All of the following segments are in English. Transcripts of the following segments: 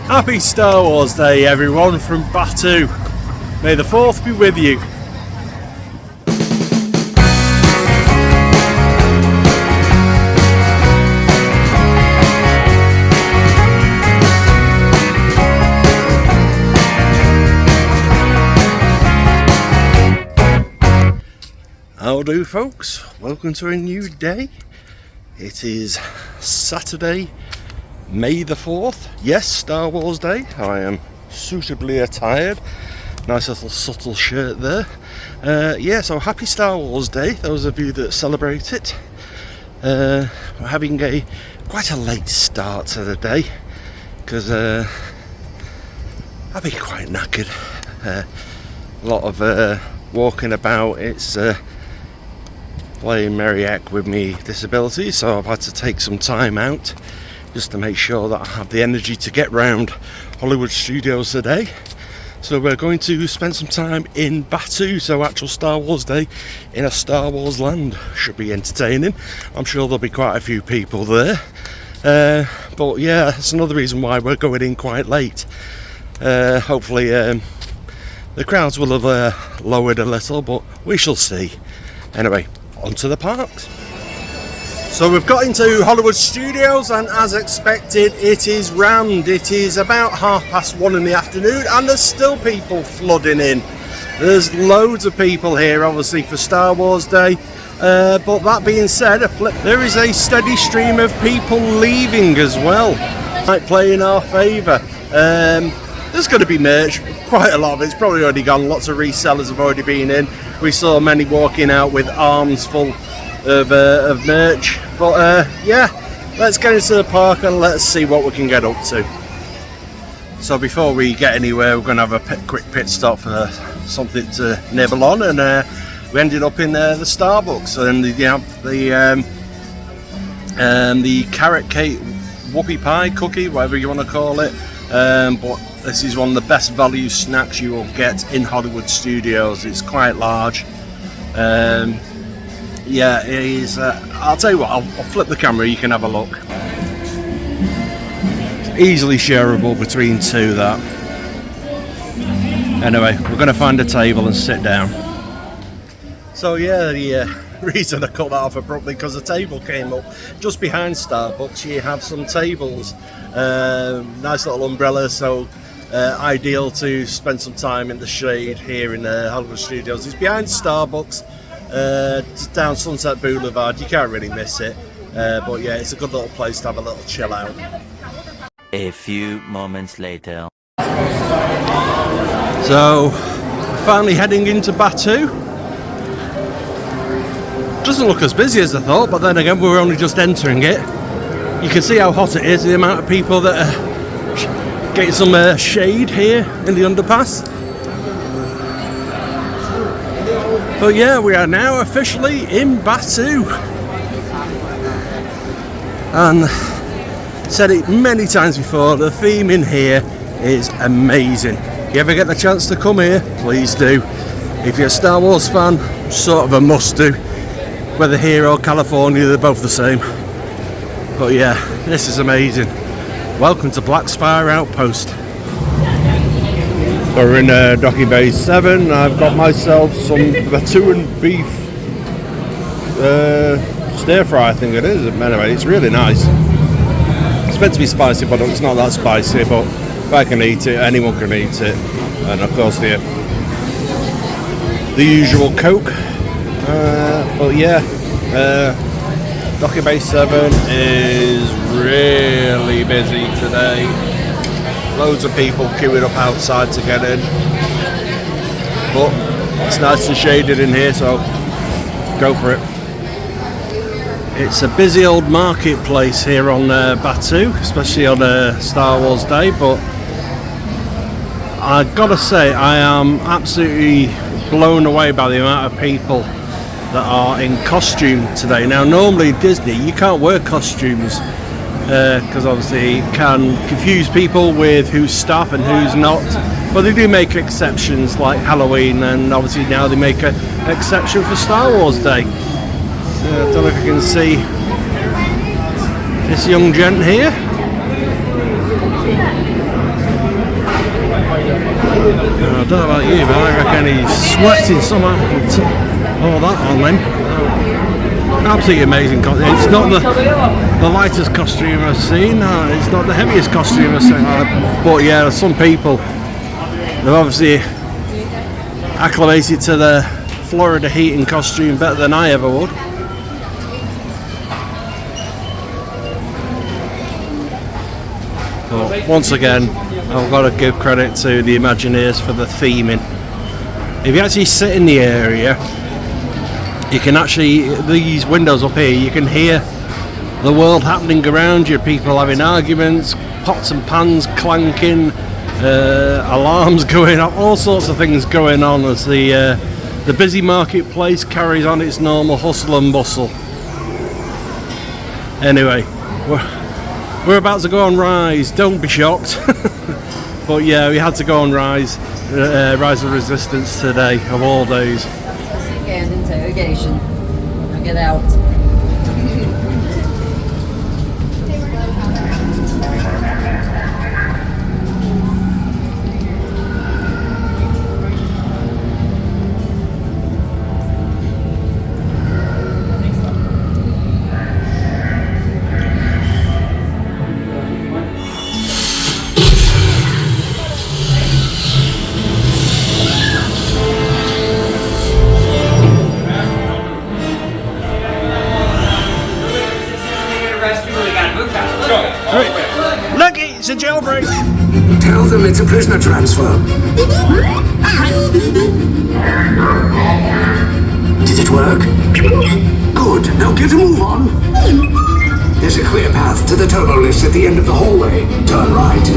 Happy Star Wars Day, everyone, from Batu. May the 4th be with you. How do, folks? Welcome to a new day. It is Saturday, May the 4th. Yes, Star Wars Day. I am suitably attired. Nice little subtle shirt there. Yeah, so happy Star Wars Day, those of you that celebrate it. We're having quite a late start to the day because I've been quite knackered. A lot of walking about. It's playing merry-act with me disability, so I've had to take some time out just to make sure that I have the energy to get round Hollywood Studios today. So we're going to spend some time in Batu, so actual Star Wars Day in a Star Wars land. Should be entertaining. I'm sure there'll be quite a few people there, but yeah, that's another reason why we're going in quite late. Hopefully the crowds will have lowered a little, but we shall see. Anyway, onto the parks. So we've got into Hollywood Studios, and as expected, it is rammed. It is about 1:30 in the afternoon, and there's still people flooding in. There's loads of people here, obviously, for Star Wars Day. But that being said, there is a steady stream of people leaving as well. Might play in our favour. There's going to be merch, quite a lot of it's probably already gone. Lots of resellers have already been in. We saw many walking out with arms full of merch. But yeah, let's get into the park and let's see what we can get up to. So before we get anywhere, we're going to have a quick pit stop for something to nibble on, and we ended up in the Starbucks, and you have the carrot cake whoopie pie cookie, whatever you want to call it. But this is one of the best value snacks you will get in Hollywood Studios. It's quite large. Yeah, it is. I'll tell you what, I'll flip the camera, you can have a look. It's easily shareable between two, that. Anyway, we're going to find a table and sit down. So yeah, the reason I cut that off abruptly because the table came up just behind Starbucks. You have some tables, nice little umbrella, so ideal to spend some time in the shade here in Hollywood Studios. It's behind Starbucks, down Sunset Boulevard. You can't really miss it, but yeah, it's a good little place to have a little chill out. A few moments later. So finally heading into Batu. Doesn't look as busy as I thought, but then again, we're only just entering it. You can see how hot it is, the amount of people that are getting some shade here in the underpass. But yeah, we are now officially in Batu. And said it many times before, the theme in here is amazing. If you ever get the chance to come here, please do. If you're a Star Wars fan, sort of a must do. Whether here or California, they're both the same. But yeah, this is amazing. Welcome to Black Spire Outpost. We're in Docking Bay 7. I've got myself some Batuan beef stir fry, I think it is. Anyway, it's really nice. It's meant to be spicy, but it's not that spicy. But if I can eat it, anyone can eat it. And of course the usual Coke. But yeah, Docking Bay 7 is really busy today. Loads of people queuing up outside to get in. But it's nice and shaded in here, so go for it. It's a busy old marketplace here on Batu, especially on Star Wars Day, but I've got to say I am absolutely blown away by the amount of people that are in costume today. Now normally Disney you can't wear costumes because obviously it can confuse people with who's staff and who's not, but they do make exceptions like Halloween, and obviously now they make an exception for Star Wars Day. So I don't know if you can see this young gent here. don't know about you, but I reckon he's sweating some out. All that on him. Absolutely amazing costume. It's not the lightest costume I've seen. It's not the heaviest costume I've seen. But yeah, some people, they've obviously acclimated to the Florida heat and costume better than I ever would. But once again, I've got to give credit to the Imagineers for the theming. If you actually sit in the area, you can actually, these windows up here, you can hear the world happening around you, people having arguments, pots and pans clanking, alarms going up, all sorts of things going on as the busy marketplace carries on its normal hustle and bustle. Anyway, we're about to go on Rise, don't be shocked. But yeah, we had to go on Rise of Resistance today, of all days. Again, interrogation. Now get out. Look, it's a jailbreak. Tell them it's a prisoner transfer. Did it work? Good. Now get a move on. There's a clear path to the turbo lifts at the end of the hallway. Turn right.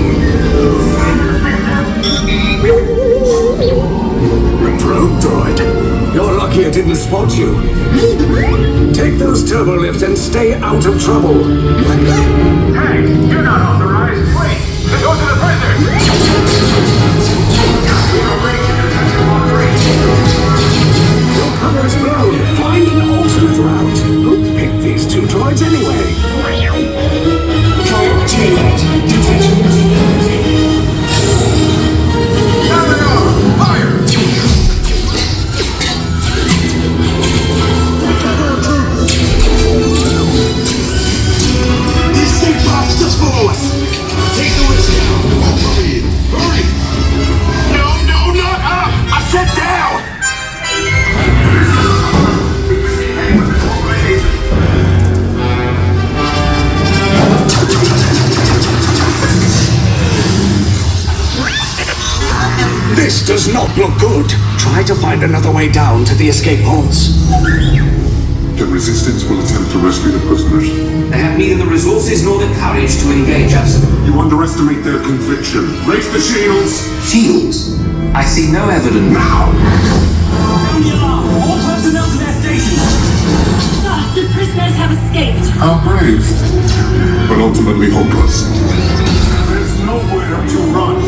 Probe droid. You're lucky it didn't spot you. Take those turbo lifts and stay out of trouble. Hey, you're not authorized. Wait, let's go to the prisoner. Your cover is blown. Find an alternate route. Who picked these two droids anyway? Droid J-Light. Detention. Fire! This thing pops just below us. Take the risk now. Hurry! No, not up! I said down! This does not look good. Try to find another way down to the escape pods. The Resistance will attempt to rescue the prisoners. They have neither the resources nor the courage to engage us. You underestimate their conviction. Raise the shields! Shields? I see no evidence. Now! Sound the alarm! All personnel to their stations! Sir, the prisoners have escaped. How brave, but ultimately hopeless. There's nowhere to run.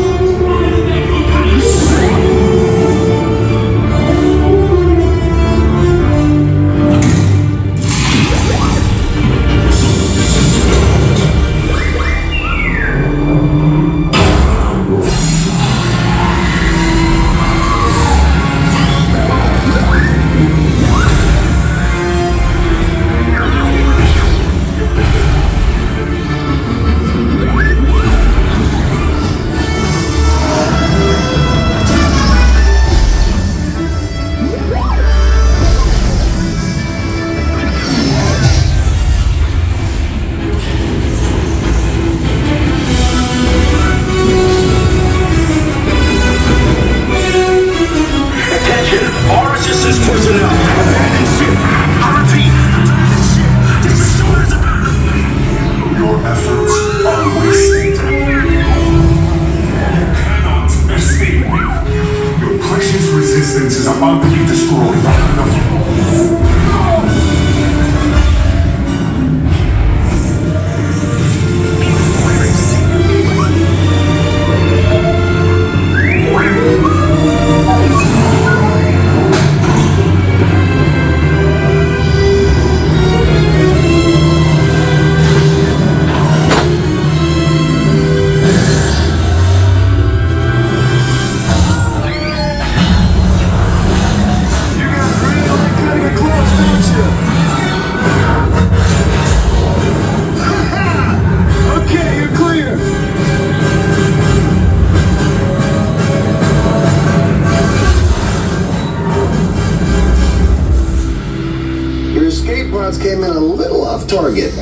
soft target.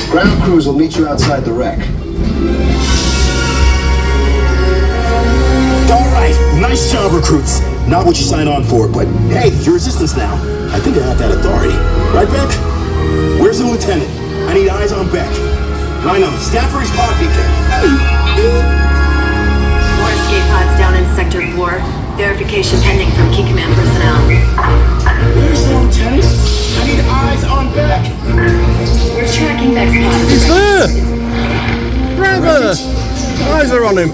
Ground crews will meet you outside the wreck. Alright, nice job, recruits. Not what you signed on for, but hey, you're resistance now. I think I have that authority. Right, Beck? Where's the lieutenant? I need eyes on Beck. Rhino, scan for his pod beacon. More escape pods down in sector 4. Verification pending from key command personnel. Where's the lieutenant? I need eyes on Beck. We're tracking Beck's pod. He's there! Right there! Eyes are on him.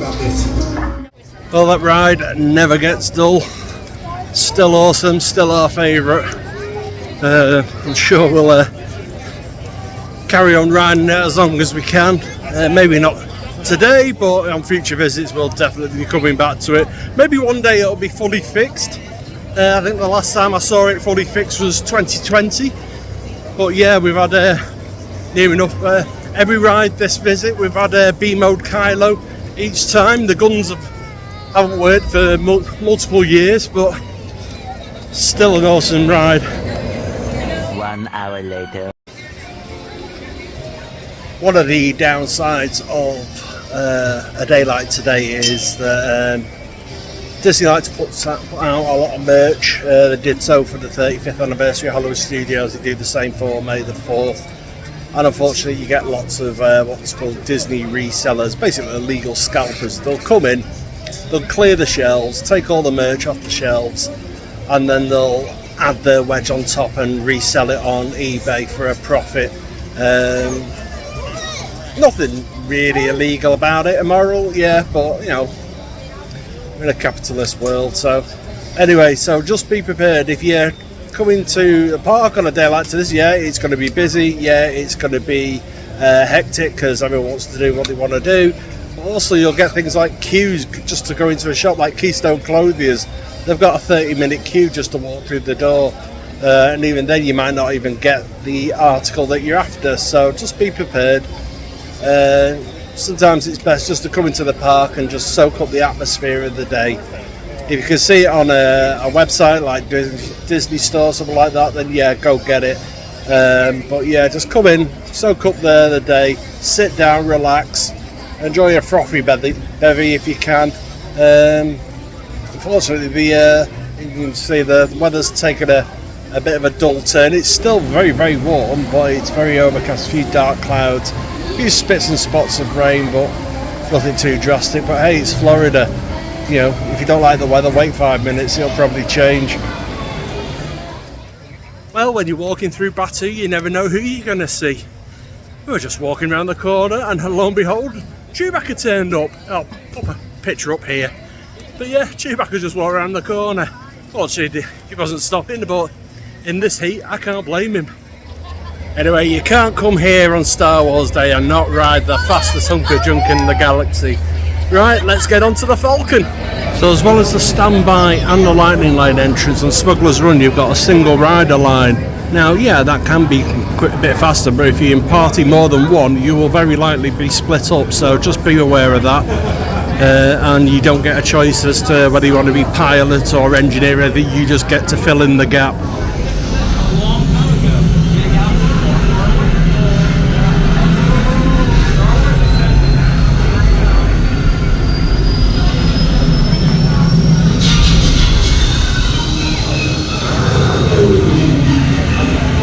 Well, that ride never gets dull. Still awesome, still our favourite. I'm sure we'll carry on riding it as long as we can. Maybe not today, but on future visits we'll definitely be coming back to it. Maybe one day it'll be fully fixed. I think the last time I saw it fully fixed was 2020. But yeah, we've had near enough every ride this visit. We've had B-mode Kylo each time. The guns haven't worked for multiple years, but still an awesome ride. 1 hour later. One of the downsides of a day like today is that Disney like to put out a lot of merch. They did so for the 35th anniversary of Hollywood Studios. They do the same for May the 4th. And unfortunately you get lots of what's called Disney resellers, basically illegal scalpers. They'll come in, they'll clear the shelves, take all the merch off the shelves, and then they'll add their wedge on top and resell it on eBay for a profit. Nothing really illegal about it, immoral, yeah, but you know, we're in a capitalist world. So anyway, so just be prepared if you're coming to the park on a day like this. Yeah, it's going to be busy, yeah, it's going to be hectic because everyone wants to do what they want to do. But also you'll get things like queues just to go into a shop like Keystone Clothiers. They've got a 30-minute queue just to walk through the door, and even then you might not even get the article that you're after. So just be prepared. Sometimes it's best just to come into the park and just soak up the atmosphere of the day. If you can see it on a website like Disney Store, something like that, then yeah, go get it. But yeah, just come in, soak up the day, sit down, relax, enjoy a frothy bevy if you can. Unfortunately, you can see the weather's taken a bit of a dull turn. It's still very, very warm, but it's very overcast, a few dark clouds, a few spits and spots of rain, but nothing too drastic. But hey, it's Florida. You know, if you don't like the weather, wait 5 minutes, it'll probably change. Well, when you're walking through Batuu, you never know who you're going to see. We were just walking around the corner, and lo and behold, Chewbacca turned up. I'll pop a picture up here. But yeah, Chewbacca just walked around the corner. Fortunately, he wasn't stopping, but in this heat, I can't blame him. Anyway, you can't come here on Star Wars Day and not ride the fastest hunker junk in the galaxy. Right, let's get on to the Falcon. So as well as the standby and the Lightning Lane entrance on Smugglers Run, you've got a single rider line. Now, yeah, that can be a bit faster, but if you party more than one, you will very likely be split up. So just be aware of that. And you don't get a choice as to whether you want to be pilot or engineer. You just get to fill in the gap.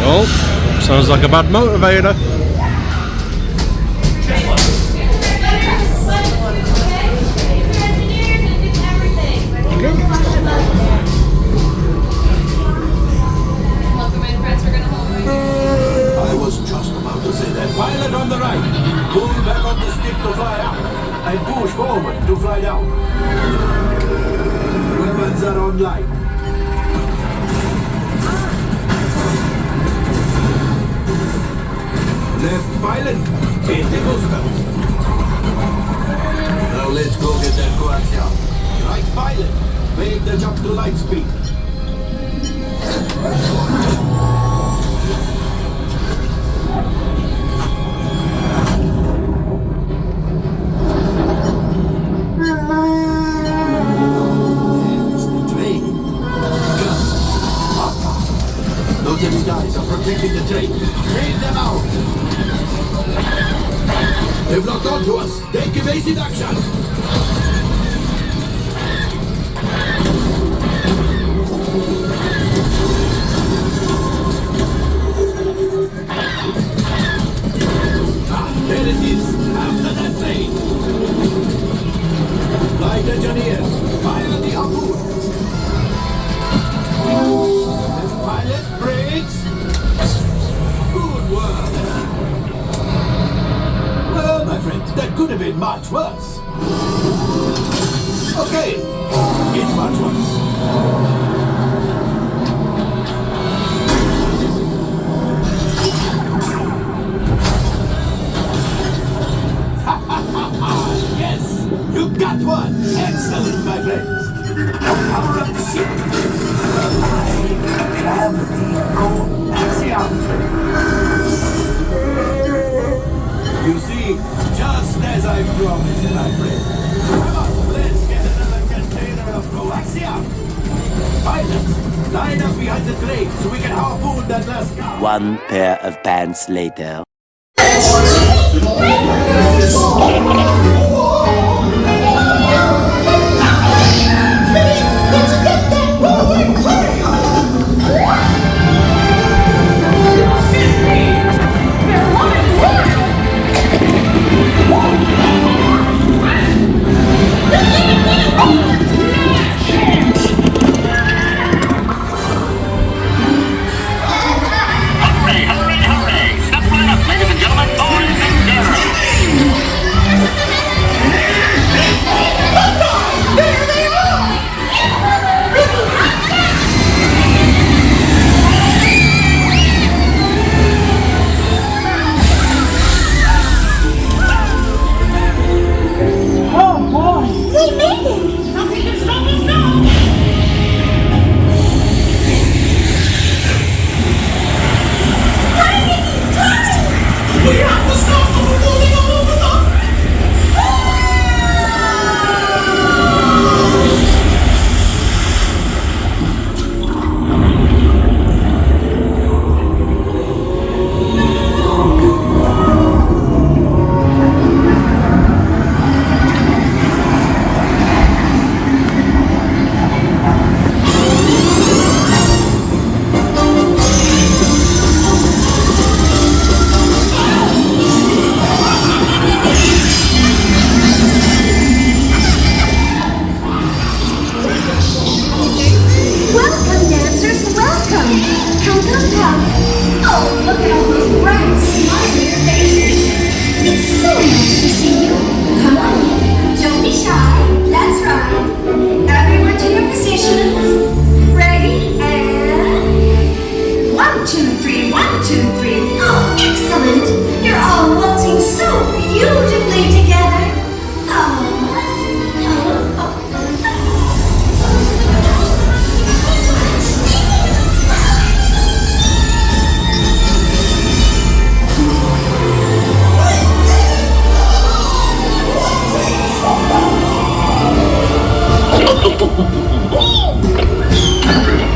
Oh, sounds like a bad motivator. I was just about to say that. Pilot on the right. Pull back on the stick to fly out. And push forward to fly down. Weapons are online. Left pilot, hit the boosters. Now let's go get that coaxial. Right pilot, make the jump to light speed. There's the train. Those enemy guys are protecting the train. Take them out. Evasive action! There it is, after that plane. Flight engineers, fire the harpoon. Pilot brakes. Good work. Well, my friends, that could have been much worse. Okay, it's much worse. Yes, you got one. Excellent, my friends. Now power up the ship. You see, just as I promised, my friend. Come on, let's get another container of coaxium. Pilots, line up behind the crate so we can harpoon that last car. One pair of pants later.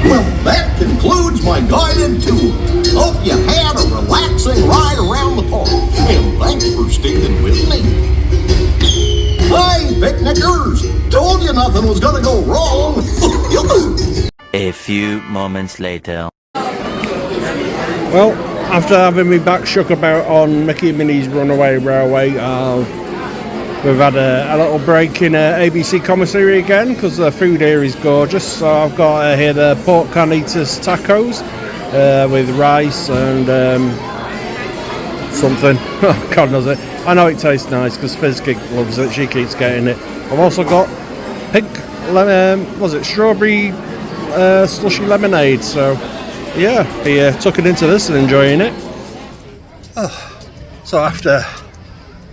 Well, that concludes my guided tour. Hope you had a relaxing ride around the park, and thanks for sticking with me. Hey, picnickers! Told you nothing was gonna go wrong. A few moments later. Well, after having me back shook about on Mickey and Minnie's Runaway Railway, we've had a little break in ABC commissary again because the food here is gorgeous. So I've got here the pork carnitas tacos with rice and something. Oh, God knows it. I know it tastes nice because Fizzkick loves it. She keeps getting it. I've also got pink was it strawberry slushy lemonade. So yeah, be tucking into this and enjoying it. So after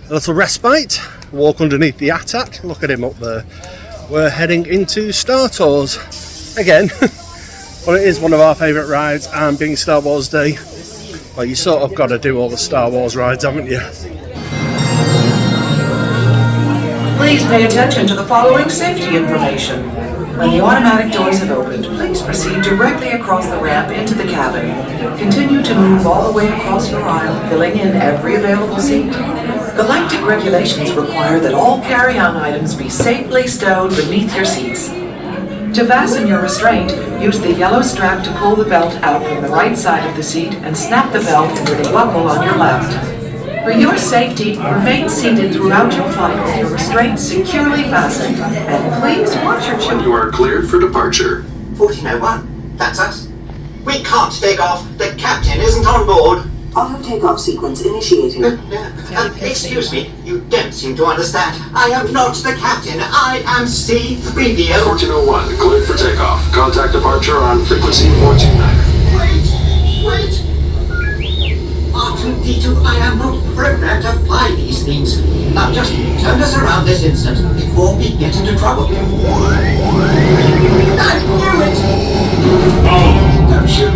a little respite, walk underneath the ATAC, look at him up there. We're heading into Star Tours again. Well, it is one of our favourite rides, and being Star Wars Day, well, you sort of got to do all the Star Wars rides, haven't you? Please pay attention to the following safety information. When the automatic doors have opened, please proceed directly across the ramp into the cabin. Continue to move all the way across your aisle, filling in every available seat. Galactic regulations require that all carry-on items be safely stowed beneath your seats. To fasten your restraint, use the yellow strap to pull the belt out from the right side of the seat and snap the belt into the buckle on your left. For your safety, remain seated throughout your flight with your restraints securely fastened, and please watch your children. You are cleared for departure. 1401. That's us. We can't take off. The captain isn't on board. Auto takeoff sequence initiated. Excuse me, you don't seem to understand. I am not the captain. I am C-3PO. 1401, cleared for takeoff. Contact departure on frequency 429. Wait! R2-D2, I am not programmed to fly these things. Now just turn us around this instant before we get into trouble. I knew it! Oh, Don't shoot!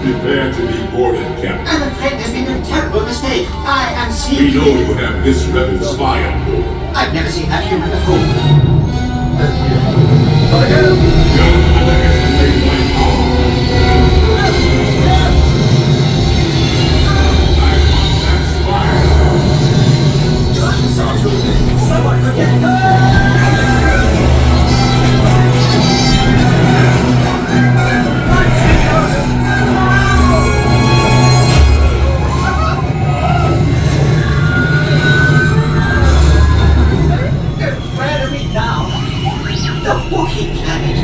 prepare to be boarded, Captain. I'm afraid there's been a terrible mistake. I am We know C-3PO. you have this rebel spy on board. I've never seen that human before. Someone could get Where are we now? The Wookiee planet.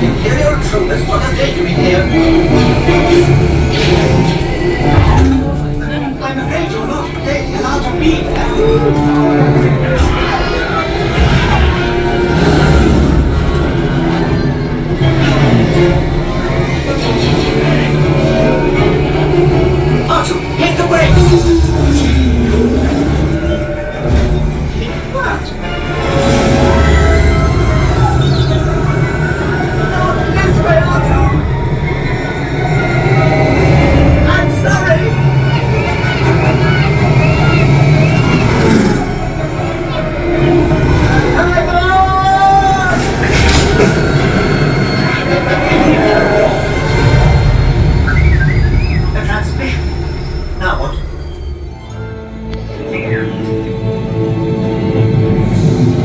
Imperial troopers, what are they doing here? I'm afraid you're not legally allowed to be there. Artu, hit the brakes! It worked! This way, Artu! I'm sorry! Hang on! The transmission. Now what?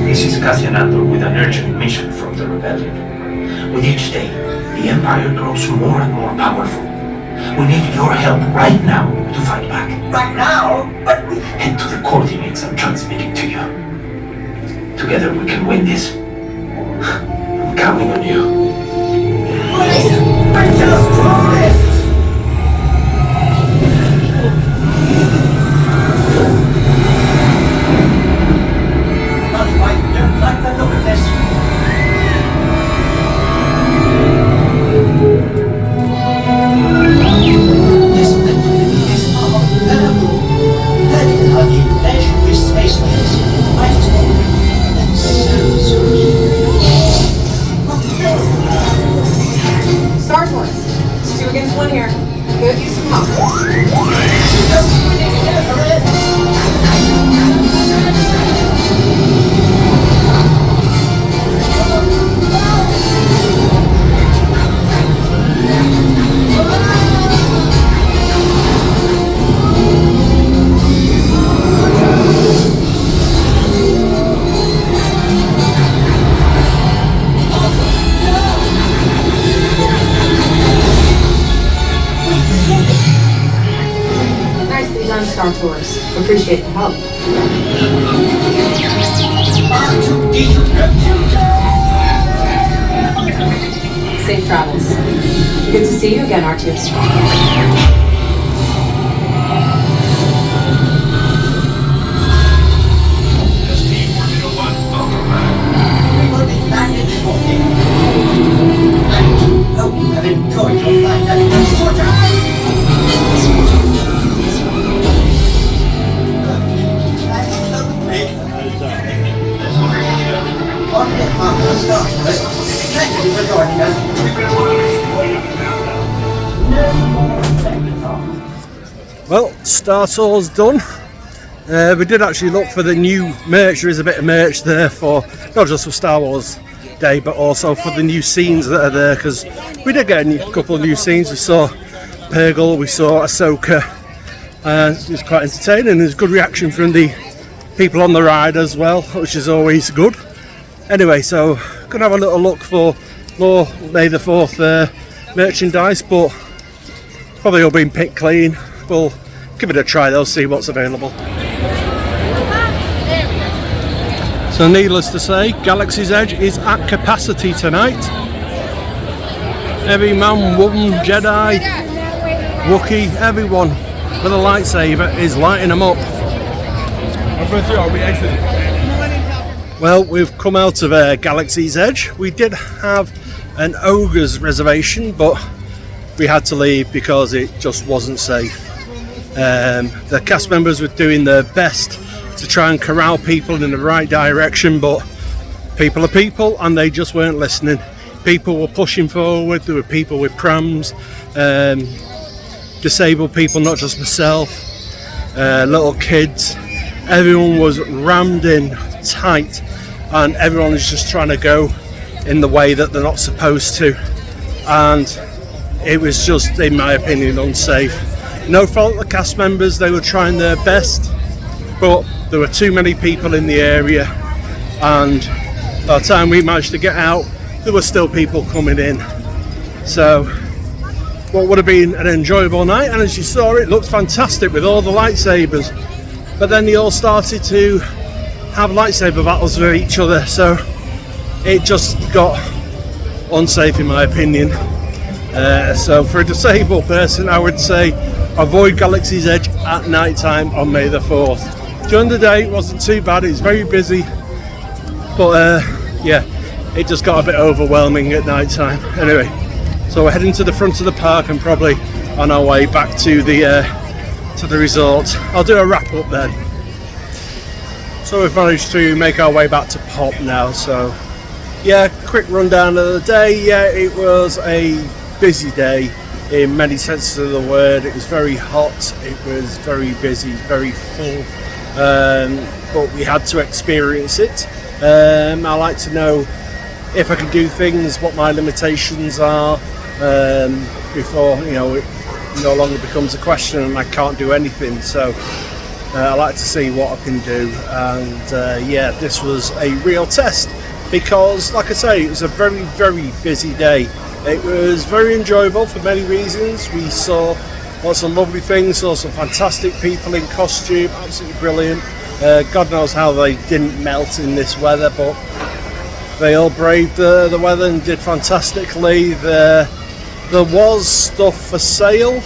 This is Cassian Andor with an urgent mission from the rebellion. With each day, the Empire grows more and more powerful. We need your help right now to fight back. Right now? But we... Head to the coordinates I'm transmitting to you. Together we can win this. I'm counting on you. Wait! We're just tourists! But I don't like the look of this. This is unbearable. Look at how the legendary space waves fight. That's so sweet. Star Tours. It's 2 against 1 here. Could use some help. Nicely done, Star Tours. Appreciate the help. Safe travels. Good to see you again, R2. We will be back in shortly. I hope you have enjoyed your flight at Woodward. Thank you for joining us. Well, Star Tours done. We did actually look for the new merch. There is a bit of merch there for not just for Star Wars Day, but also for the new scenes that are there, because we did get a couple of new scenes. We saw Purgle, we saw Ahsoka, It's quite entertaining. There's good reaction from the people on the ride as well, which is always good. Anyway, so gonna have a little look for more May the 4th merchandise, but probably all been picked clean. We'll give it a try though, see what's available. So needless to say, Galaxy's Edge is at capacity tonight. Every man, woman, Jedi, Wookiee, everyone with a lightsaber is lighting them up. Well, we've come out of Galaxy's Edge. We did have an Ogre's reservation, but we had to leave because it just wasn't safe. The cast members were doing their best to try and corral people in the right direction, but people are people and they just weren't listening. People were pushing forward. There were people with prams, disabled people, not just myself, little kids. Everyone was rammed in tight and everyone was just trying to go in the way that they're not supposed to, and it was just, in my opinion, unsafe. No fault of the cast members, they were trying their best, but there were too many people in the area, and by the time we managed to get out, there were still people coming in. So what would have been an enjoyable night, and as you saw, it looked fantastic with all the lightsabers, but then they all started to have lightsaber battles with each other, so it just got unsafe in my opinion. So for a disabled person, I would say avoid Galaxy's Edge at night time on May the 4th. During the day it wasn't too bad, it was very busy, but yeah, it just got a bit overwhelming at night time. Anyway, so we're heading to the front of the park and probably on our way back to the resort. I'll do a wrap up then. So we've managed to make our way back to Pop now, so yeah, quick rundown of the day. Yeah, it was a busy day in many senses of the word. It was very hot, it was very busy, very full, but we had to experience it. I like to know if I can do things, what my limitations are, before, you know, it no longer becomes a question and I can't do anything. So I like to see what I can do, and yeah, this was a real test because, like I say, it was a very, very busy day. It was very enjoyable for many reasons. We saw lots of lovely things, saw some fantastic people in costume, absolutely brilliant. God knows how they didn't melt in this weather, but they all braved the weather and did fantastically. There was stuff for sale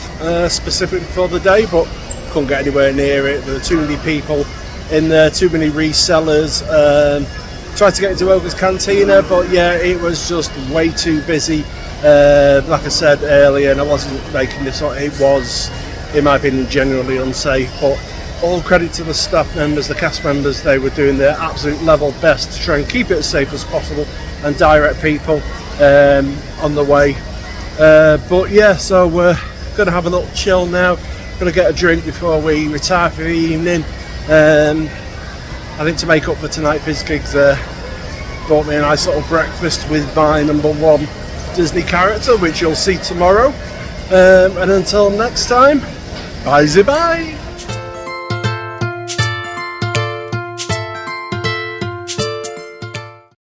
specifically for the day, but couldn't get anywhere near it. There were too many people in there, too many resellers. Tried to get into Ogre's Cantina, but yeah, it was just way too busy. Like I said earlier, and I wasn't making this up, it was, in my opinion, generally unsafe, but all credit to the staff members, the cast members. They were doing their absolute level best to try and keep it as safe as possible and direct people on the way. But yeah, so we're going to have a little chill now, going to get a drink before we retire for the evening. I think to make up for tonight, Fizzkigs bought me a nice little breakfast with my #1 Disney character, which you'll see tomorrow. And until next time, bye-bye.